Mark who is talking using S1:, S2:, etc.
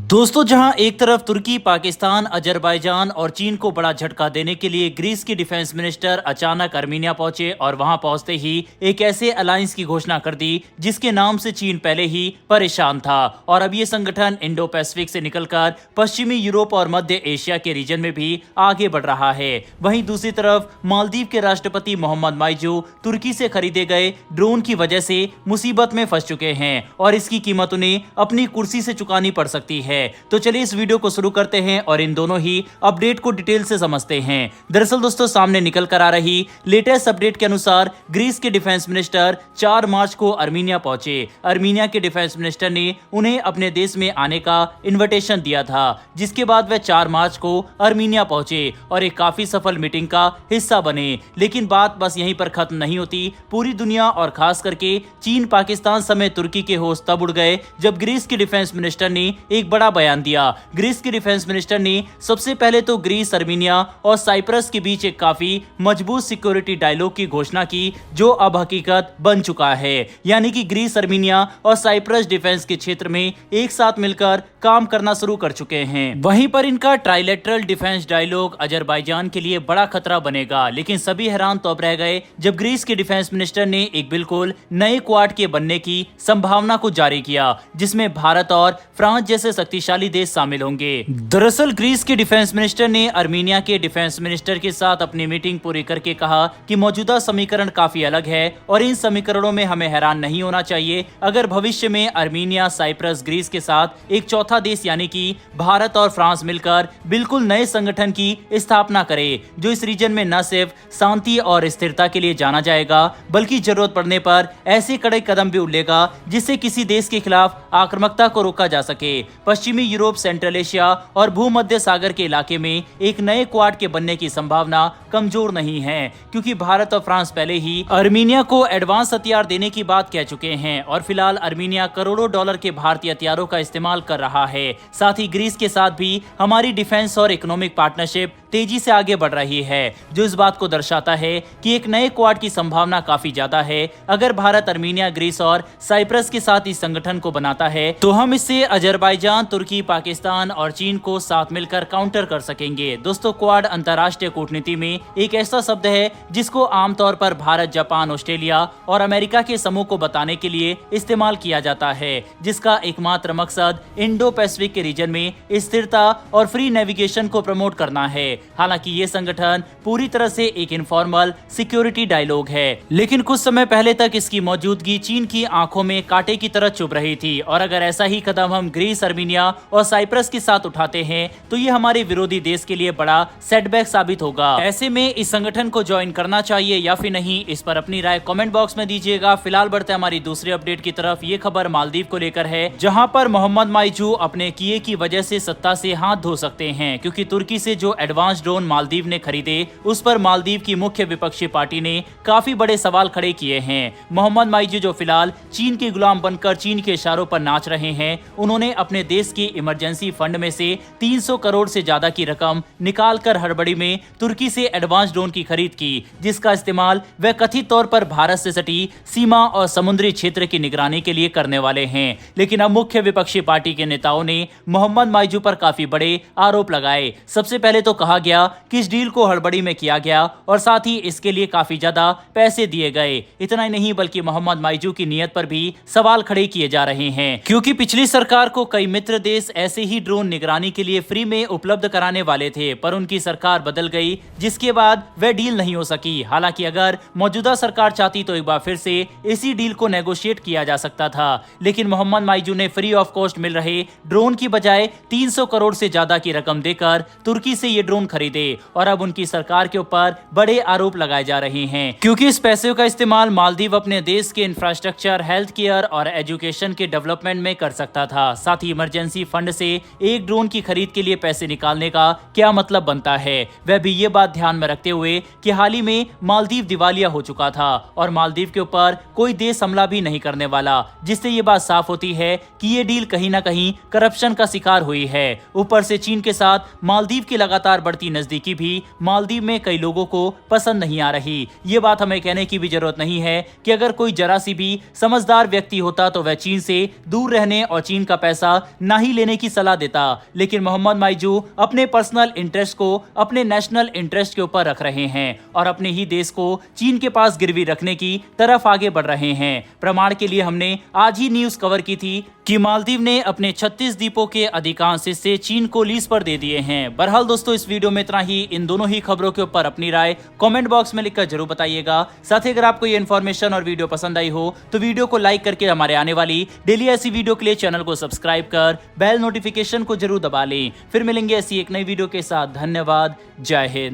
S1: दोस्तों, जहां एक तरफ तुर्की, पाकिस्तान, अजरबैजान और चीन को बड़ा झटका देने के लिए ग्रीस के डिफेंस मिनिस्टर अचानक अर्मीनिया पहुंचे और वहां पहुंचते ही एक ऐसे अलायंस की घोषणा कर दी जिसके नाम से चीन पहले ही परेशान था और अब ये संगठन इंडो पैसिफिक से निकलकर पश्चिमी यूरोप और मध्य एशिया के रीजन में भी आगे बढ़ रहा है। वहीं दूसरी तरफ मालदीव के राष्ट्रपति मोहम्मद माइजू तुर्की से खरीदे गए ड्रोन की वजह से मुसीबत में फंस चुके हैं और इसकी कीमत उन्हें अपनी कुर्सी से चुकानी पड़ सकती है। तो चलिए इस वीडियो को शुरू करते हैं और इन दोनों ही अपडेट को डिटेल से समझते हैं। दरअसल दोस्तों, सामने निकल कर आ रही लेटेस्ट अपडेट के अनुसार ग्रीस के डिफेंस मिनिस्टर 4 मार्च को अर्मीनिया पहुंचे। अर्मीनिया के डिफेंस मिनिस्टर ने उन्हें अपने देश में आने का इन्विटेशन दिया था, जिसके बाद वह 4 मार्च को अर्मीनिया पहुंचे और एक काफी सफल मीटिंग का हिस्सा बने। लेकिन बात बस यहीं पर खत्म नहीं होती। पूरी दुनिया और खास करके चीन, पाकिस्तान समेत तुर्की के होश तब उड़ गए जब ग्रीस के डिफेंस मिनिस्टर ने एक बड़ा बयान दिया। ग्रीस के डिफेंस मिनिस्टर ने सबसे पहले तो ग्रीस, अर्मीनिया और साइप्रस के बीच एक काफी मजबूत सिक्योरिटी डायलॉग की घोषणा की, जो अब हकीकत बन चुका है। यानी कि ग्रीस, अर्मीनिया और साइप्रस डिफेंस के क्षेत्र में एक साथ मिलकर काम करना शुरू कर चुके हैं। वहीं पर इनका ट्राइलेटरल डिफेंस डायलॉग अजरबैजान के लिए बड़ा खतरा बनेगा। लेकिन सभी हैरान तब रह गए जब ग्रीस के डिफेंस मिनिस्टर ने एक बिल्कुल नए क्वाड के बनने की संभावना को जारी किया, जिसमें भारत और फ्रांस जैसे शक्तिशाली देश शामिल होंगे। दरअसल ग्रीस के डिफेंस मिनिस्टर ने अर्मीनिया के डिफेंस मिनिस्टर के साथ अपनी मीटिंग पूरी करके कहा कि मौजूदा समीकरण काफी अलग है और इन समीकरणों में हमें हैरान नहीं होना चाहिए अगर भविष्य में अर्मीनिया, साइप्रस, ग्रीस के साथ एक चौथा देश यानी कि भारत और फ्रांस मिलकर बिल्कुल नए संगठन की स्थापना करे, जो इस रीजन में न सिर्फ शांति और स्थिरता के लिए जाना जाएगा, बल्कि जरूरत पड़ने पर ऐसे कड़े कदम भी उठेगा जिससे किसी देश के खिलाफ आक्रामकता को रोका जा सके। पश्चिमी यूरोप, सेंट्रल एशिया और भूमध्य सागर के इलाके में एक नए क्वाड के बनने की संभावना कमजोर नहीं है, क्योंकि भारत और फ्रांस पहले ही अर्मीनिया को एडवांस हथियार देने की बात कह चुके हैं और फिलहाल अर्मीनिया करोड़ों डॉलर के भारतीय हथियारों का इस्तेमाल कर रहा है। साथ ही ग्रीस के साथ भी हमारी डिफेंस और इकोनॉमिक पार्टनरशिप तेजी से आगे बढ़ रही है, जो इस बात को दर्शाता है कि एक नए क्वाड की संभावना काफी ज्यादा है। अगर भारत अर्मीनिया, ग्रीस और साइप्रस के साथ इस संगठन को बनाता है तो हम इससे अजरबैजान, तुर्की, पाकिस्तान और चीन को साथ मिलकर काउंटर कर सकेंगे। दोस्तों, क्वाड अंतर्राष्ट्रीय कूटनीति में एक ऐसा शब्द है जिसको आमतौर पर भारत, जापान, ऑस्ट्रेलिया और अमेरिका के समूह को बताने के लिए इस्तेमाल किया जाता है, जिसका एकमात्र मकसद इंडो पैसिफिक के रीजन में स्थिरता और फ्री नेविगेशन को प्रमोट करना है। हालांकि ये संगठन पूरी तरह से एक इनफॉर्मल सिक्योरिटी डायलॉग है, लेकिन कुछ समय पहले तक इसकी मौजूदगी चीन की आंखों में कांटे की तरह चुभ रही थी और अगर ऐसा ही कदम हम ग्रीस, अर्मीनिया और साइप्रस के साथ उठाते हैं तो ये हमारे विरोधी देश के लिए बड़ा सेटबैक साबित होगा। ऐसे में इस संगठन को ज्वाइन करना चाहिए या फिर नहीं, इस पर अपनी राय कमेंट बॉक्स में दीजिएगा। फिलहाल बढ़ते हमारी दूसरी अपडेट की तरफ। ये खबर मालदीव को लेकर है, जहां पर मोहम्मद माइजू अपने किए की वजह से सत्ता से हाथ धो सकते हैं, क्योंकि तुर्की से जो एडवांस ड्रोन मालदीव ने खरीदे उस पर मालदीव की मुख्य विपक्षी पार्टी ने काफी बड़े सवाल खड़े किए हैं। मोहम्मद माइजू, जो फिलहाल चीन के गुलाम बनकर चीन के इशारों पर नाच रहे हैं, उन्होंने अपने देश के इमरजेंसी फंड में से 300 करोड़ से ज्यादा की रकम निकालकर हड़बड़ी में तुर्की से एडवांस ड्रोन की खरीद की, जिसका इस्तेमाल वह कथित तौर पर भारत से सटी सीमा और समुद्री क्षेत्र की निगरानी के लिए करने वाले हैं। लेकिन अब मुख्य विपक्षी पार्टी के नेताओं ने मोहम्मद माइजू पर काफी बड़े आरोप लगाए। सबसे पहले तो कहा गया कि इस डील को हड़बड़ी में किया गया और साथ ही इसके लिए काफी ज्यादा पैसे दिए गए। इतना ही नहीं, बल्कि मोहम्मद माइजू की नीयत पर भी सवाल खड़े किए जा रहे हैं, क्योंकि पिछली सरकार को कई मित्र देश ऐसे ही ड्रोन निगरानी के लिए फ्री में उपलब्ध कराने वाले थे, पर उनकी सरकार बदल गई, जिसके बाद वह डील नहीं हो सकी। हालांकि अगर मौजूदा सरकार चाहती तो एक बार फिर से इसी डील को नेगोशिएट किया जा सकता था, लेकिन मोहम्मद माइजू ने फ्री ऑफ कॉस्ट मिल रहे ड्रोन की बजाय 300 करोड़ से ज्यादा की रकम देकर तुर्की से ये ड्रोन खरीदे और अब उनकी सरकार के ऊपर बड़े आरोप लगाए जा रहे हैं, क्योंकि इस पैसे का इस्तेमाल मालदीव अपने देश के इंफ्रास्ट्रक्चर, हेल्थ केयर और एजुकेशन के डेवलपमेंट में कर सकता था। साथ ही इमरजेंसी फंड से एक ड्रोन की खरीद के लिए पैसे निकालने का क्या मतलब बनता है, वह भी ये बात ध्यान में रखते हुए कि हाल ही में मालदीव दिवालिया हो चुका था और मालदीव के ऊपर कोई देश हमला भी नहीं करने वाला, जिससे ये बात साफ होती है कि ये डील कहीं ना कहीं करप्शन का शिकार हुई है। ऊपर से चीन के साथ मालदीव की लगातार बढ़ती बढ़ती नजदीकी भी मालदीव में कई लोगों को पसंद नहीं आ रही। ये बात हमें कहने की भी जरूरत नहीं है कि अगर कोई जरा सी भी समझदार व्यक्ति होता तो वह चीन से दूर रहने और चीन का पैसा ना ही लेने की सलाह देता। लेकिन मोहम्मद माइजू अपने पर्सनल इंटरेस्ट को अपने नेशनल इंटरेस्ट के ऊपर रख रहे हैं और अपने ही देश को चीन के पास गिरवी रखने की तरफ आगे बढ़ रहे हैं। प्रमाण के लिए हमने आज ही न्यूज कवर की थी कि मालदीव ने अपने 36 द्वीपों के अधिकांश हिस्से चीन को लीज पर दे दिए हैं। बहरहाल दोस्तों, इस वीडियो में इतना ही। इन दोनों ही खबरों के ऊपर अपनी राय कमेंट बॉक्स में लिखकर जरूर बताइएगा। साथ ही अगर आपको ये इन्फॉर्मेशन और वीडियो पसंद आई हो तो वीडियो को लाइक करके हमारे आने वाली डेली ऐसी वीडियो के लिए चैनल को सब्सक्राइब कर बेल नोटिफिकेशन को जरूर दबा लें। फिर मिलेंगे ऐसी एक नई वीडियो के साथ। धन्यवाद। जय हिंद।